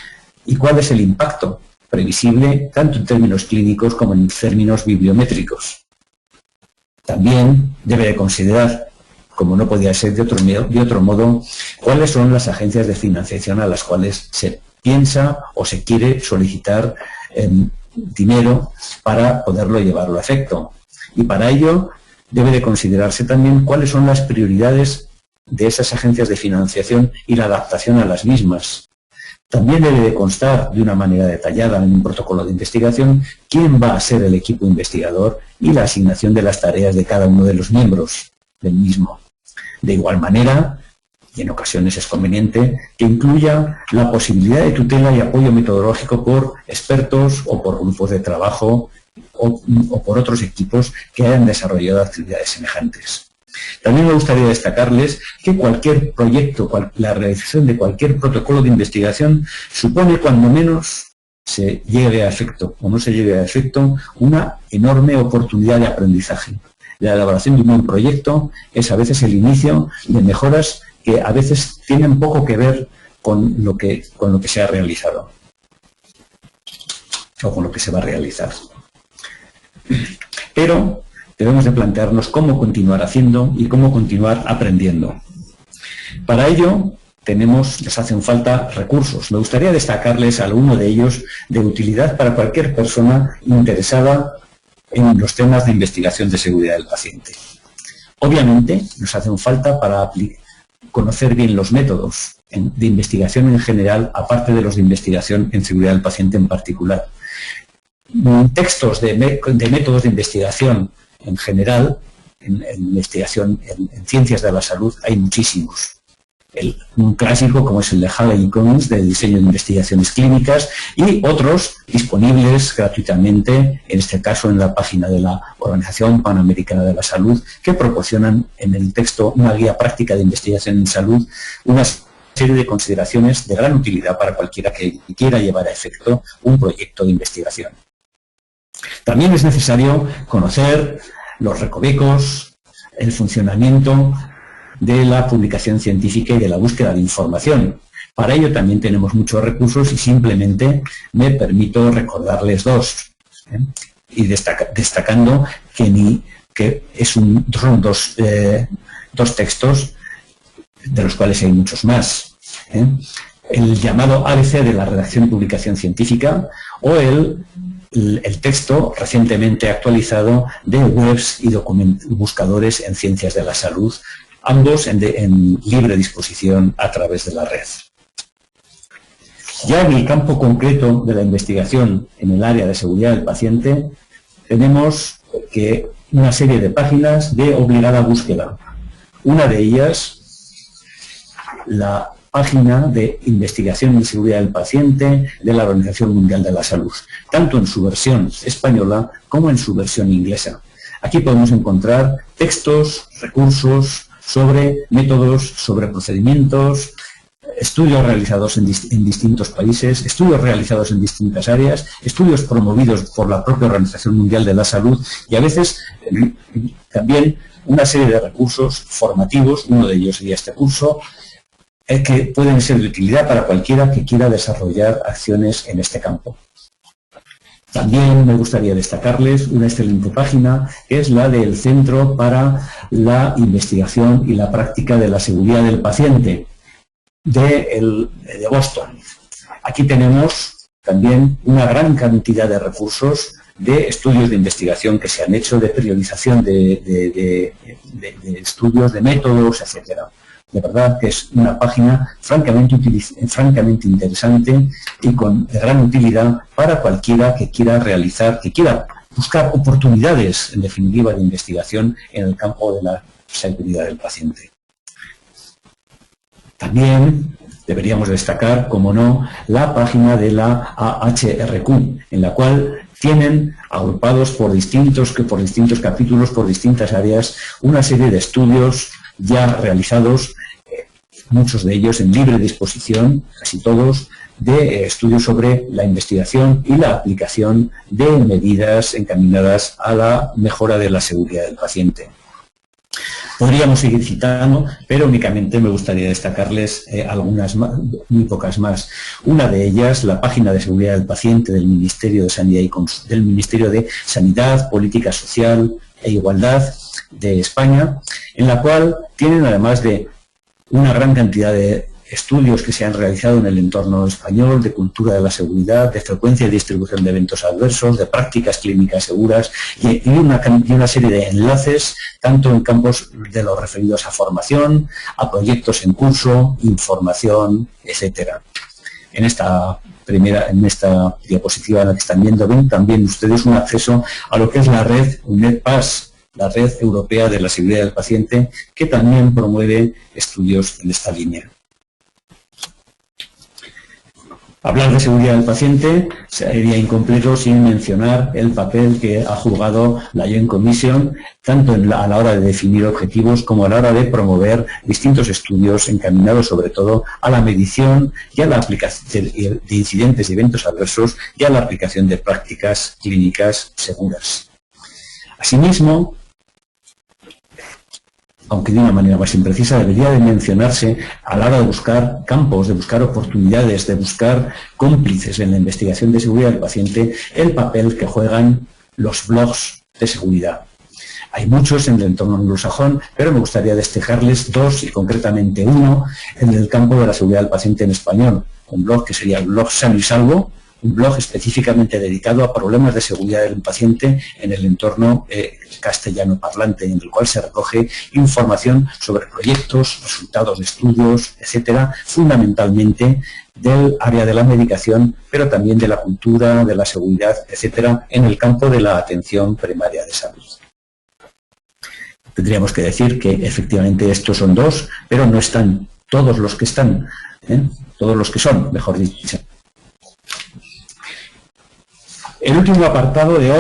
y cuál es el impacto previsible tanto en términos clínicos como en términos bibliométricos. También debe de considerar, como no podía ser de otro modo, cuáles son las agencias de financiación a las cuales se piensa o se quiere solicitar dinero para poderlo llevarlo a efecto. Y para ello debe de considerarse también cuáles son las prioridades de esas agencias de financiación y la adaptación a las mismas. También debe de constar de una manera detallada en un protocolo de investigación quién va a ser el equipo investigador y la asignación de las tareas de cada uno de los miembros del mismo. De igual manera, y en ocasiones es conveniente, que incluya la posibilidad de tutela y apoyo metodológico por expertos o por grupos de trabajo o por otros equipos que hayan desarrollado actividades semejantes. También me gustaría destacarles que cualquier proyecto, la realización de cualquier protocolo de investigación supone cuando menos se llegue a efecto o no se llegue a efecto una enorme oportunidad de aprendizaje. de la elaboración de un buen proyecto es a veces el inicio de mejoras que a veces tienen poco que ver con lo que se ha realizado o con lo que se va a realizar. Pero debemos de plantearnos cómo continuar haciendo y cómo continuar aprendiendo. Para ello les hacen falta recursos. Me gustaría destacarles alguno de ellos de utilidad para cualquier persona interesada en los temas de investigación de seguridad del paciente. Obviamente nos hacen falta para conocer bien los métodos de investigación en general, aparte de los de investigación en seguridad del paciente en particular. Textos de métodos de investigación en general, en investigación en ciencias de la salud, hay muchísimos. Un clásico como es el de Halley y Collins, de diseño de investigaciones clínicas, y otros disponibles gratuitamente, en este caso en la página de la Organización Panamericana de la Salud, que proporcionan en el texto una guía práctica de investigación en salud, una serie de consideraciones de gran utilidad para cualquiera que quiera llevar a efecto un proyecto de investigación. También es necesario conocer los recovecos, el funcionamiento de la publicación científica y de la búsqueda de información. Para ello también tenemos muchos recursos y simplemente me permito recordarles dos. Y destacando que son dos textos, de los cuales hay muchos más. El llamado ABC de la redacción y publicación científica o el texto recientemente actualizado de webs y buscadores en ciencias de la salud, ambos en libre disposición a través de la red. Ya en el campo concreto de la investigación en el área de seguridad del paciente, tenemos una serie de páginas de obligada búsqueda. Una de ellas, la página de investigación en seguridad del paciente de la Organización Mundial de la Salud, tanto en su versión española como en su versión inglesa. Aquí podemos encontrar textos, recursos sobre métodos, sobre procedimientos, estudios realizados en distintos países, estudios realizados en distintas áreas, estudios promovidos por la propia Organización Mundial de la Salud y a veces también una serie de recursos formativos, uno de ellos sería este curso, que pueden ser de utilidad para cualquiera que quiera desarrollar acciones en este campo. También me gustaría destacarles una excelente página, que es la del Centro para la Investigación y la Práctica de la Seguridad del Paciente, de Boston. Aquí tenemos también una gran cantidad de recursos de estudios de investigación que se han hecho, de periodización de estudios, de métodos, etcétera. De verdad que es una página francamente interesante y de gran utilidad para cualquiera que quiera realizar, que quiera buscar oportunidades, en definitiva, de investigación en el campo de la seguridad del paciente. También deberíamos destacar, como no, la página de la AHRQ, en la cual tienen agrupados por distintos capítulos, por distintas áreas, una serie de estudios ya realizados, muchos de ellos en libre disposición, casi todos, de estudios sobre la investigación y la aplicación de medidas encaminadas a la mejora de la seguridad del paciente. Podríamos seguir citando, pero únicamente me gustaría destacarles algunas más, muy pocas más. Una de ellas, la página de seguridad del paciente del Ministerio de Sanidad, Política Social e Igualdad de España, en la cual tienen, además de una gran cantidad de estudios que se han realizado en el entorno español, de cultura de la seguridad, de frecuencia y distribución de eventos adversos, de prácticas clínicas seguras y una serie de enlaces, tanto en campos de los referidos a formación, a proyectos en curso, información, etcétera. En esta diapositiva en la que están viendo, ven también ustedes un acceso a lo que es la red UNEDPAS, la Red Europea de la Seguridad del Paciente, que también promueve estudios en esta línea. Hablar de seguridad del paciente sería incompleto sin mencionar el papel que ha jugado la Joint Commission, tanto a la hora de definir objetivos como a la hora de promover distintos estudios encaminados sobre todo a la medición y a la aplicación de incidentes y eventos adversos y a la aplicación de prácticas clínicas seguras. Asimismo, aunque de una manera más imprecisa, debería de mencionarse a la hora de buscar campos, de buscar oportunidades, de buscar cómplices en la investigación de seguridad del paciente, el papel que juegan los blogs de seguridad. Hay muchos en el entorno anglosajón, pero me gustaría destacarles dos, y concretamente uno, en el campo de la seguridad del paciente en español. Un blog que sería el blog Sano y Salvo, un blog específicamente dedicado a problemas de seguridad del paciente en el entorno castellano parlante, en el cual se recoge información sobre proyectos, resultados de estudios, etcétera, fundamentalmente del área de la medicación, pero también de la cultura, de la seguridad, etcétera, en el campo de la atención primaria de salud. Tendríamos que decir que efectivamente estos son dos, pero no están todos los que están, todos los que son, mejor dicho. El último apartado de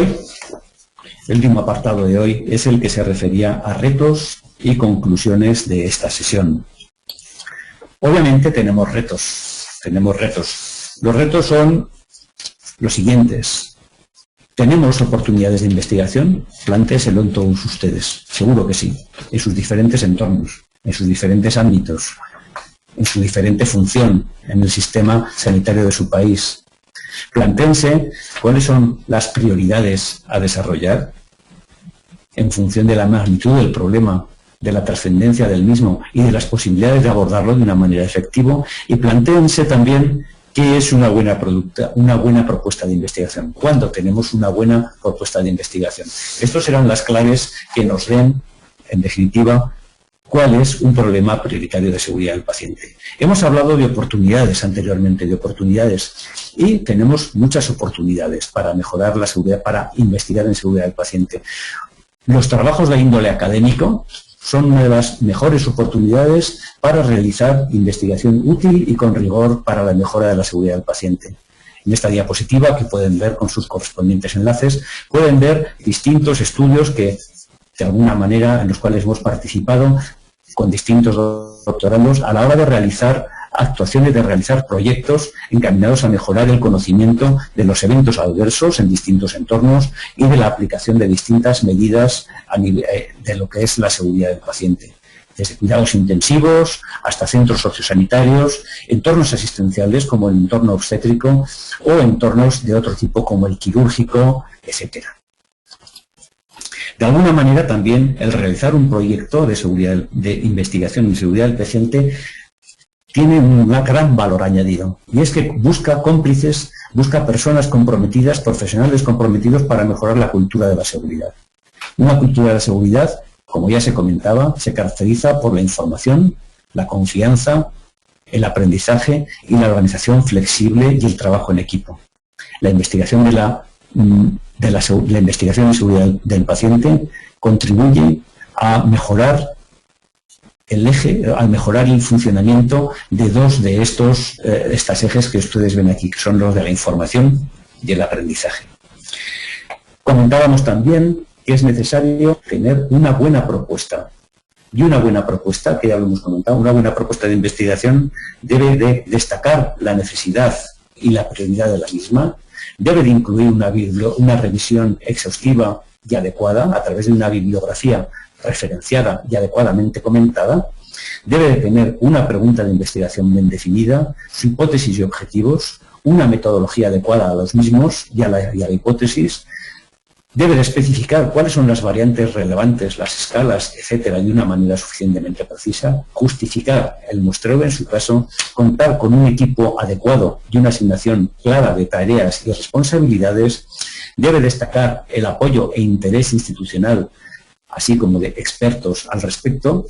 hoy es el que se refería a retos y conclusiones de esta sesión. Obviamente tenemos retos. Los retos son los siguientes. ¿Tenemos oportunidades de investigación? Plantéeselo en todos ustedes, seguro que sí, en sus diferentes entornos, en sus diferentes ámbitos, en su diferente función en el sistema sanitario de su país. Plantéense cuáles son las prioridades a desarrollar en función de la magnitud del problema, de la trascendencia del mismo y de las posibilidades de abordarlo de una manera efectiva, y plantéense también qué es una buena propuesta de investigación. ¿Cuándo tenemos una buena propuesta de investigación? Estas serán las claves que nos den, en definitiva, cuál es un problema prioritario de seguridad del paciente. Hemos hablado de oportunidades anteriormente, y tenemos muchas oportunidades para mejorar la seguridad, para investigar en seguridad del paciente. Los trabajos de índole académico son una de las mejores oportunidades para realizar investigación útil y con rigor para la mejora de la seguridad del paciente. En esta diapositiva, que pueden ver con sus correspondientes enlaces, pueden ver distintos estudios que, de alguna manera, en los cuales hemos participado con distintos doctorandos a la hora de realizar actuaciones, de realizar proyectos encaminados a mejorar el conocimiento de los eventos adversos en distintos entornos y de la aplicación de distintas medidas a nivel de lo que es la seguridad del paciente, desde cuidados intensivos hasta centros sociosanitarios, entornos asistenciales como el entorno obstétrico o entornos de otro tipo como el quirúrgico, etcétera. De alguna manera también el realizar un proyecto de seguridad, de investigación en seguridad del paciente tiene un gran valor añadido, y es que busca cómplices, busca personas comprometidas, profesionales comprometidos para mejorar la cultura de la seguridad. Una cultura de la seguridad, como ya se comentaba, se caracteriza por la información, la confianza, el aprendizaje y la organización flexible y el trabajo en equipo. La investigación la investigación en seguridad del paciente contribuye a mejorar el funcionamiento de dos de estas ejes que ustedes ven aquí, que son los de la información y el aprendizaje. Comentábamos también que es necesario tener una buena propuesta. Y una buena propuesta, que ya lo hemos comentado, una buena propuesta de investigación debe de destacar la necesidad y la prioridad de la misma, debe de incluir una revisión exhaustiva y adecuada a través de una bibliografía referenciada y adecuadamente comentada, debe de tener una pregunta de investigación bien definida, su hipótesis y objetivos, una metodología adecuada a los mismos y a la hipótesis, debe de especificar cuáles son las variantes relevantes, las escalas, etcétera, de una manera suficientemente precisa, justificar el muestreo en su caso, contar con un equipo adecuado y una asignación clara de tareas y responsabilidades, debe destacar el apoyo e interés institucional, así como de expertos al respecto,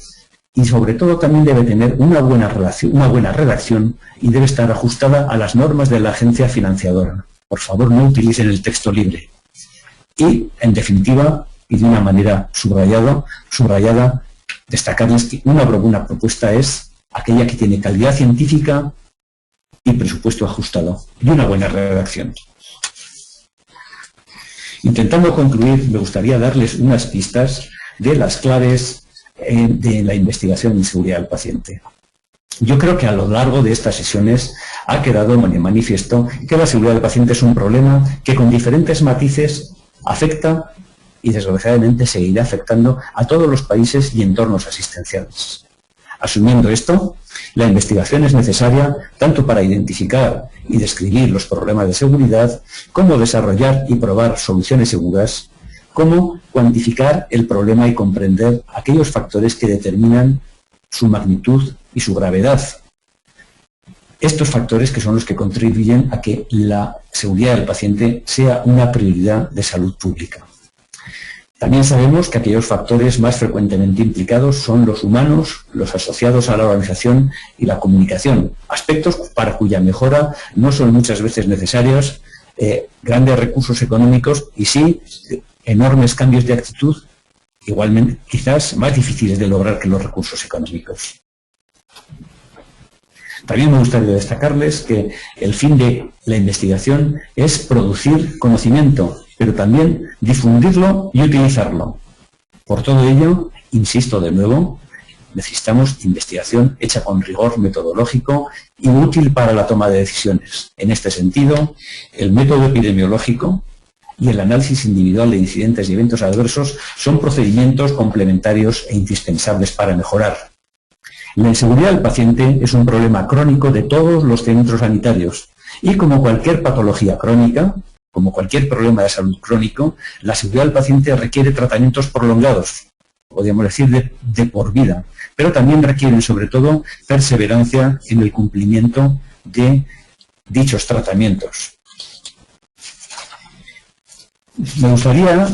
y sobre todo también debe tener una buena redacción y debe estar ajustada a las normas de la agencia financiadora. Por favor, no utilicen el texto libre. Y, en definitiva, y de una manera subrayada, destacarles que una buena propuesta es aquella que tiene calidad científica y presupuesto ajustado, y una buena redacción. Intentando concluir, me gustaría darles unas pistas de las claves de la investigación en seguridad del paciente. Yo creo que a lo largo de estas sesiones ha quedado manifiesto que la seguridad del paciente es un problema que con diferentes matices afecta y desgraciadamente seguirá afectando a todos los países y entornos asistenciales. Asumiendo esto, la investigación es necesaria tanto para identificar y describir los problemas de seguridad, como desarrollar y probar soluciones seguras, como cuantificar el problema y comprender aquellos factores que determinan su magnitud y su gravedad. Estos factores que son los que contribuyen a que la seguridad del paciente sea una prioridad de salud pública. También sabemos que aquellos factores más frecuentemente implicados son los humanos, los asociados a la organización y la comunicación, aspectos para cuya mejora no son muchas veces necesarios grandes recursos económicos y sí enormes cambios de actitud, igualmente quizás más difíciles de lograr que los recursos económicos. También me gustaría destacarles que el fin de la investigación es producir conocimiento, pero también difundirlo y utilizarlo. Por todo ello, insisto de nuevo, necesitamos investigación hecha con rigor metodológico y útil para la toma de decisiones. En este sentido, el método epidemiológico y el análisis individual de incidentes y eventos adversos son procedimientos complementarios e indispensables para mejorar. La inseguridad del paciente es un problema crónico de todos los centros sanitarios y, como cualquier patología crónica, como cualquier problema de salud crónico, la seguridad del paciente requiere tratamientos prolongados, podríamos decir de por vida, pero también requieren sobre todo perseverancia en el cumplimiento de dichos tratamientos. Me gustaría,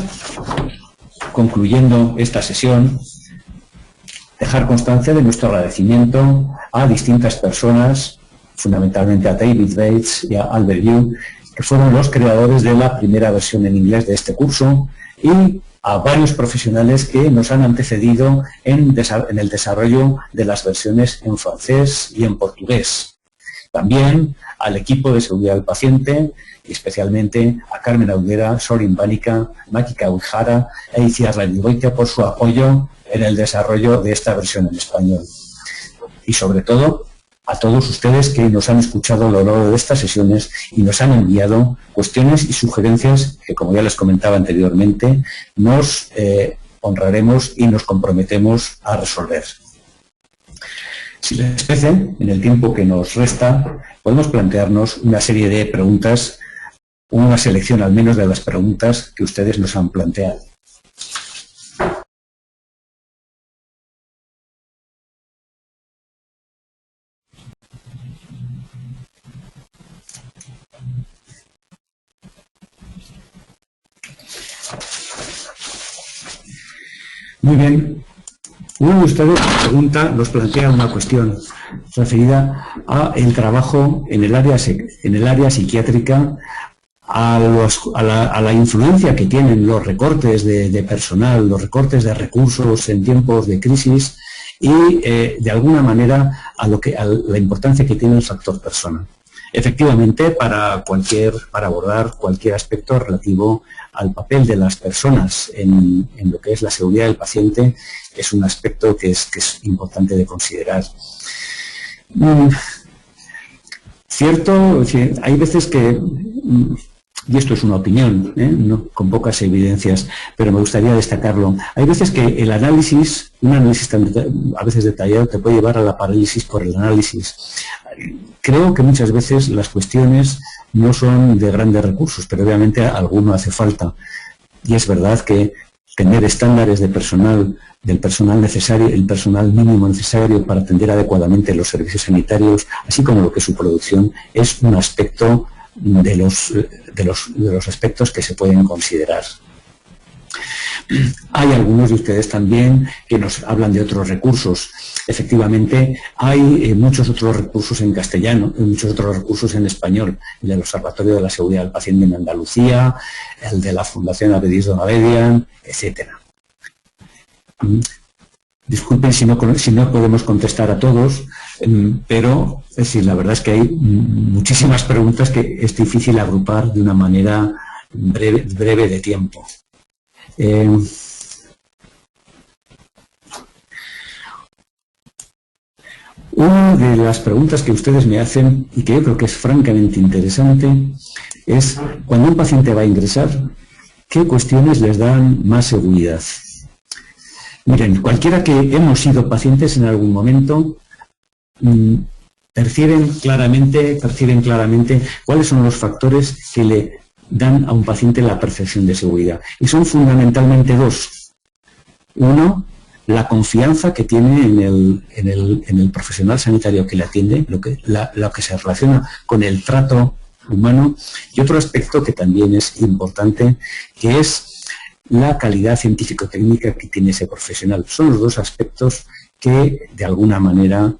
concluyendo esta sesión, dejar constancia de nuestro agradecimiento a distintas personas, fundamentalmente a David Bates y a Albert Yu, que fueron los creadores de la primera versión en inglés de este curso, y a varios profesionales que nos han antecedido en el desarrollo de las versiones en francés y en portugués. También al equipo de seguridad del paciente, y especialmente a Carmen Auguera, Sorin Bánica, Máquica Ujara e Itziar Larigoitia por su apoyo en el desarrollo de esta versión en español. Y sobre todo, a todos ustedes que nos han escuchado a lo largo de estas sesiones y nos han enviado cuestiones y sugerencias que, como ya les comentaba anteriormente, nos honraremos y nos comprometemos a resolver. Si les parece, en el tiempo que nos resta, podemos plantearnos una serie de preguntas, una selección al menos de las preguntas que ustedes nos han planteado. Muy bien. Uno de ustedes nos plantea una cuestión referida a el trabajo en el área psiquiátrica, a la influencia que tienen los recortes de personal, los recortes de recursos en tiempos de crisis y, de alguna manera, a la importancia que tiene el factor persona. Efectivamente, para abordar cualquier aspecto relativo al papel de las personas en lo que es la seguridad del paciente, es un aspecto que es importante de considerar. Cierto, hay veces que, y esto es una opinión, no, con pocas evidencias, pero me gustaría destacarlo, hay veces que un análisis a veces detallado te puede llevar a la parálisis por el análisis. Creo que muchas veces las cuestiones no son de grandes recursos, pero obviamente alguno hace falta. Y es verdad que tener estándares del personal necesario, el personal mínimo necesario para atender adecuadamente los servicios sanitarios, así como lo que es su producción, es un aspecto de los aspectos que se pueden considerar. Hay algunos de ustedes también que nos hablan de otros recursos. Efectivamente, hay muchos otros recursos en castellano, muchos otros recursos en español, el del Observatorio de la Seguridad del Paciente en Andalucía, el de la Fundación Abedís Donabedian, etc. Disculpen si no podemos contestar a todos, pero es decir, la verdad es que hay muchísimas preguntas que es difícil agrupar de una manera breve de tiempo. Una de las preguntas que ustedes me hacen y que yo creo que es francamente interesante es: cuando un paciente va a ingresar, ¿qué cuestiones les dan más seguridad? Miren, cualquiera que hemos sido pacientes en algún momento perciben claramente cuáles son los factores que le dan a un paciente la percepción de seguridad. Y son fundamentalmente dos. Uno, la confianza que tiene en el profesional sanitario que le atiende, lo que se relaciona con el trato humano, y otro aspecto que también es importante, que es la calidad científico-técnica que tiene ese profesional. Son los dos aspectos que de alguna manera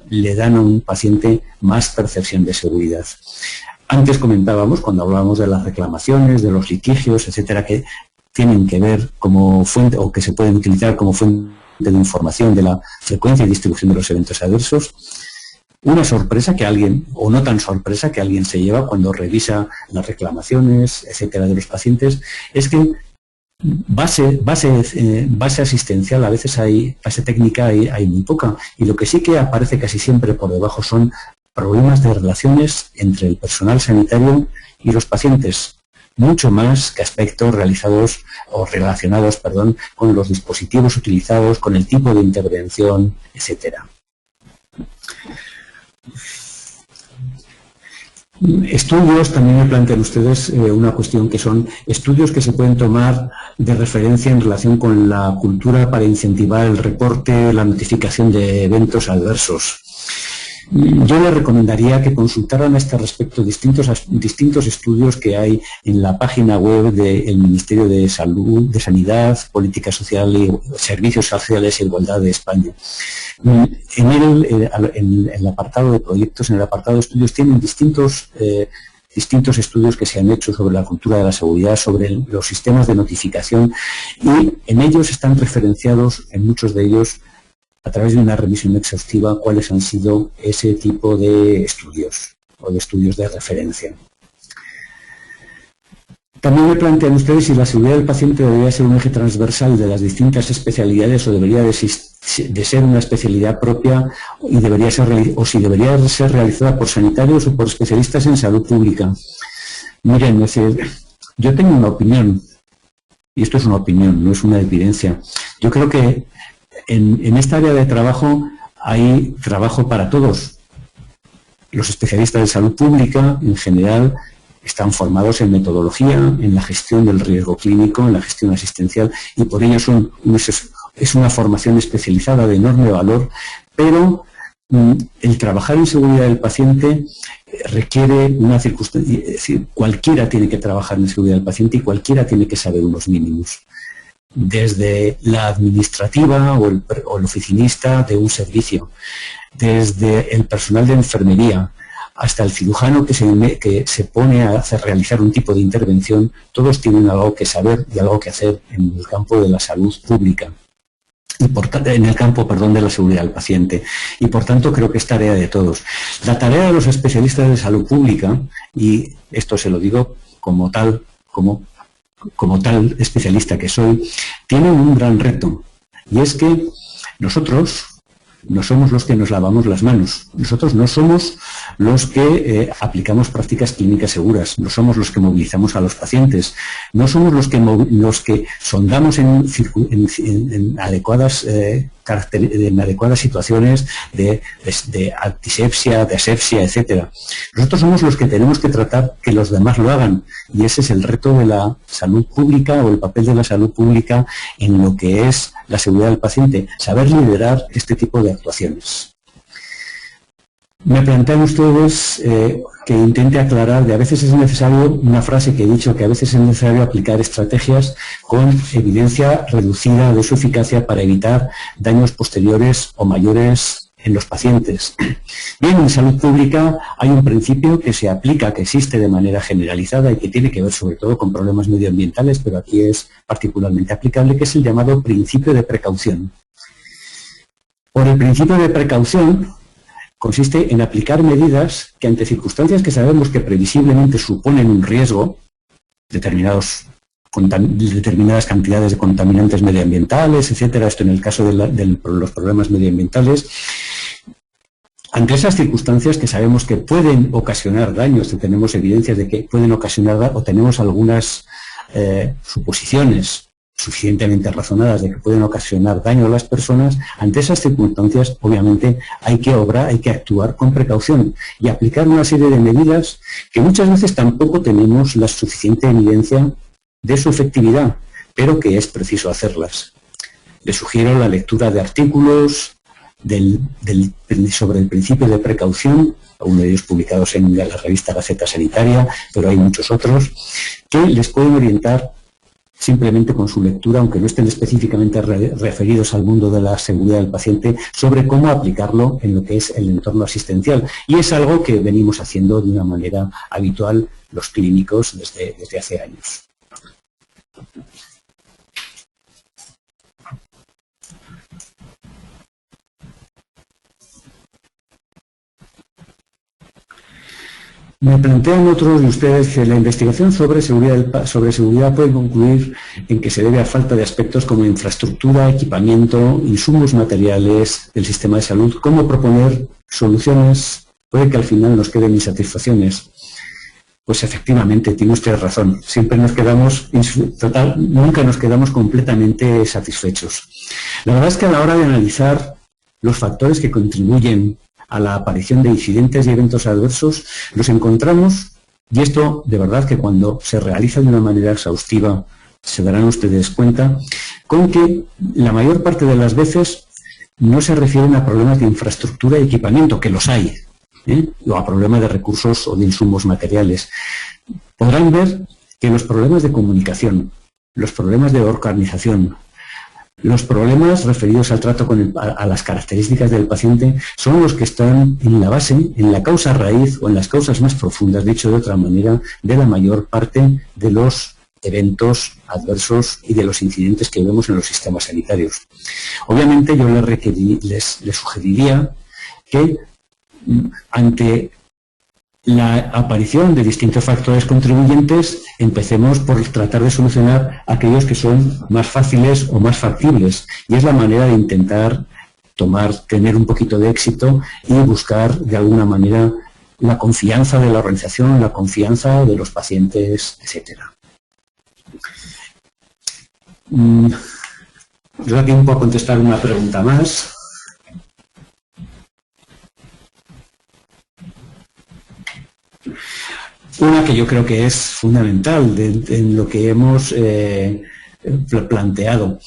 le dan a un paciente más percepción de seguridad. Antes comentábamos, cuando hablábamos de las reclamaciones, de los litigios, etcétera, que tienen que ver como fuente o que se pueden utilizar como fuente de información de la frecuencia y distribución de los eventos adversos. Una sorpresa que alguien, o no tan sorpresa que alguien se lleva cuando revisa las reclamaciones, etcétera, de los pacientes, es que base asistencial, a veces base técnica hay muy poca, y lo que sí que aparece casi siempre por debajo son problemas de relaciones entre el personal sanitario y los pacientes, mucho más que aspectos relacionados con los dispositivos utilizados, con el tipo de intervención, etcétera. Estudios, también me plantean ustedes una cuestión que son estudios que se pueden tomar de referencia en relación con la cultura para incentivar el reporte, la notificación de eventos adversos. Yo le recomendaría que consultaran a este respecto distintos estudios que hay en la página web del Ministerio de Salud, de Sanidad, Política Social y Servicios Sociales e Igualdad de España. En el apartado de proyectos, en el apartado de estudios, tienen distintos estudios que se han hecho sobre la cultura de la seguridad, sobre los sistemas de notificación, y en ellos están referenciados, en muchos de ellos, a través de una revisión exhaustiva, cuáles han sido ese tipo de estudios o de estudios de referencia. También me plantean ustedes si la seguridad del paciente debería ser un eje transversal de las distintas especialidades o debería de ser una especialidad propia y si debería ser realizada por sanitarios o por especialistas en salud pública. Miren, yo tengo una opinión, y esto es una opinión, no es una evidencia. Yo creo que en esta área de trabajo hay trabajo para todos. Los especialistas de salud pública, en general, están formados en metodología, en la gestión del riesgo clínico, en la gestión asistencial, y por ello es una formación especializada de enorme valor, pero el trabajar en seguridad del paciente requiere una circunstancia, es decir, cualquiera tiene que trabajar en seguridad del paciente y cualquiera tiene que saber unos mínimos. Desde la administrativa o el oficinista de un servicio, desde el personal de enfermería, hasta el cirujano que se pone a realizar un tipo de intervención, todos tienen algo que saber y algo que hacer en el campo de la salud pública, en el campo, de la seguridad del paciente. Y por tanto creo que es tarea de todos. La tarea de los especialistas de salud pública, y esto se lo digo como tal especialista que soy, tienen un gran reto, y es que nosotros no somos los que nos lavamos las manos, nosotros no somos los que aplicamos prácticas clínicas seguras, no somos los que movilizamos a los pacientes, no somos los que sondamos en adecuadas situaciones de antisepsia, de asepsia, etcétera. Nosotros somos los que tenemos que tratar que los demás lo hagan, y ese es el reto de la salud pública o el papel de la salud pública en lo que es la seguridad del paciente, saber liderar este tipo de actuaciones. Me plantean ustedes que intente aclarar de a veces es necesario, una frase que he dicho, que a veces es necesario aplicar estrategias con evidencia reducida de su eficacia para evitar daños posteriores o mayores en los pacientes. Bien, en salud pública hay un principio que se aplica, que existe de manera generalizada y que tiene que ver sobre todo con problemas medioambientales, pero aquí es particularmente aplicable, que es el llamado principio de precaución. Por el principio de precaución consiste en aplicar medidas que ante circunstancias que sabemos que previsiblemente suponen un riesgo, determinadas cantidades de contaminantes medioambientales, etcétera, esto en el caso de los problemas medioambientales, ante esas circunstancias que sabemos que pueden ocasionar daños, que tenemos evidencias de que pueden ocasionar, o tenemos algunas suposiciones suficientemente razonadas de que pueden ocasionar daño a las personas, ante esas circunstancias, obviamente, hay que obrar, hay que actuar con precaución y aplicar una serie de medidas que muchas veces tampoco tenemos la suficiente evidencia de su efectividad, pero que es preciso hacerlas. Les sugiero la lectura de artículos sobre el principio de precaución, algunos de ellos publicados en la revista Gaceta Sanitaria, pero hay muchos otros, que les pueden orientar simplemente con su lectura, aunque no estén específicamente referidos al mundo de la seguridad del paciente, sobre cómo aplicarlo en lo que es el entorno asistencial. Y es algo que venimos haciendo de una manera habitual los clínicos desde hace años. Me plantean otros de ustedes que la investigación sobre seguridad puede concluir en que se debe a falta de aspectos como infraestructura, equipamiento, insumos materiales del sistema de salud. ¿Cómo proponer soluciones? Puede que al final nos queden insatisfacciones. Pues efectivamente, tiene usted razón. Siempre nos quedamos, nunca nos quedamos completamente satisfechos. La verdad es que a la hora de analizar los factores que contribuyen a la aparición de incidentes y eventos adversos, nos encontramos, y esto de verdad que cuando se realiza de una manera exhaustiva se darán ustedes cuenta, con que la mayor parte de las veces no se refieren a problemas de infraestructura y equipamiento, que los hay, o a problemas de recursos o de insumos materiales. Podrán ver que los problemas de comunicación, los problemas de organización, los problemas referidos al trato a las características del paciente son los que están en la base, en la causa raíz o en las causas más profundas, dicho de otra manera, de la mayor parte de los eventos adversos y de los incidentes que vemos en los sistemas sanitarios. Obviamente yo les sugeriría que ante la aparición de distintos factores contribuyentes, empecemos por tratar de solucionar aquellos que son más fáciles o más factibles. Y es la manera de intentar tener un poquito de éxito y buscar de alguna manera la confianza de la organización, la confianza de los pacientes, etc. Yo da tiempo a contestar una pregunta más. Una que yo creo que es fundamental en lo que hemos planteado.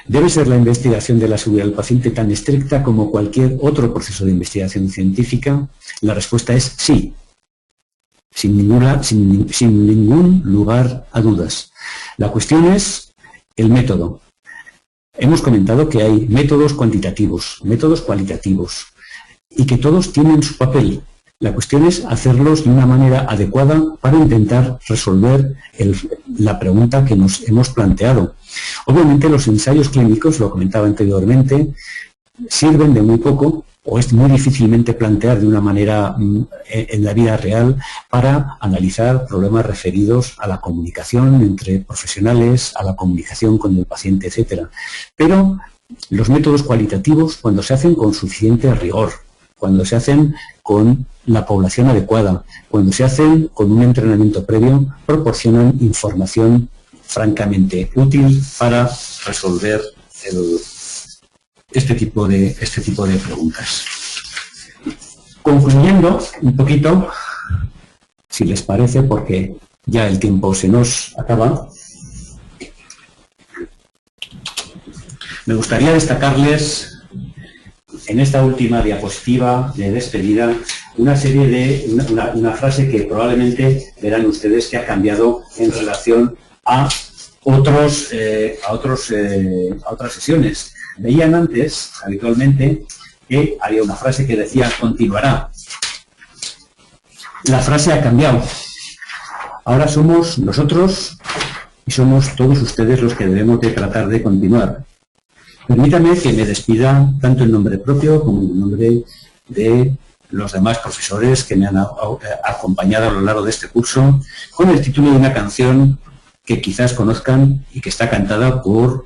¿Debe ser la investigación de la seguridad del paciente tan estricta como cualquier otro proceso de investigación científica? La respuesta es sí, sin ningún lugar a dudas. La cuestión es el método. Hemos comentado que hay métodos cuantitativos, métodos cualitativos, y que todos tienen su papel. La cuestión es hacerlos de una manera adecuada para intentar resolver la pregunta que nos hemos planteado. Obviamente los ensayos clínicos, lo comentaba anteriormente, sirven de muy poco o es muy difícilmente plantear de una manera en la vida real para analizar problemas referidos a la comunicación entre profesionales, a la comunicación con el paciente, etc. Pero los métodos cualitativos, cuando se hacen con suficiente rigor, cuando se hacen con la población adecuada, cuando se hacen con un entrenamiento previo, proporcionan información francamente útil para resolver este tipo de preguntas. Concluyendo un poquito, si les parece, porque ya el tiempo se nos acaba, me gustaría destacarles en esta última diapositiva de despedida una frase que probablemente verán ustedes que ha cambiado en relación a otras sesiones. Veían antes, habitualmente, que había una frase que decía continuará. La frase ha cambiado. Ahora somos nosotros y somos todos ustedes los que debemos de tratar de continuar. Permítame que me despida tanto en nombre propio como en nombre de los demás profesores que me han acompañado a lo largo de este curso, con el título de una canción que quizás conozcan y que está cantada por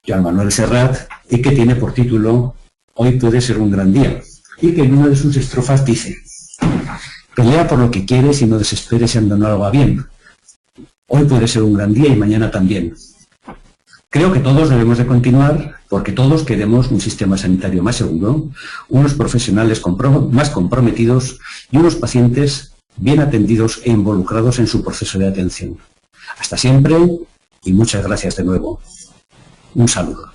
Joan Manuel Serrat y que tiene por título Hoy puede ser un gran día, y que en una de sus estrofas dice: pelea por lo que quieres y no desesperes en no lo va bien. Hoy puede ser un gran día y mañana también. Creo que todos debemos de continuar porque todos queremos un sistema sanitario más seguro, unos profesionales más comprometidos y unos pacientes bien atendidos e involucrados en su proceso de atención. Hasta siempre y muchas gracias de nuevo. Un saludo.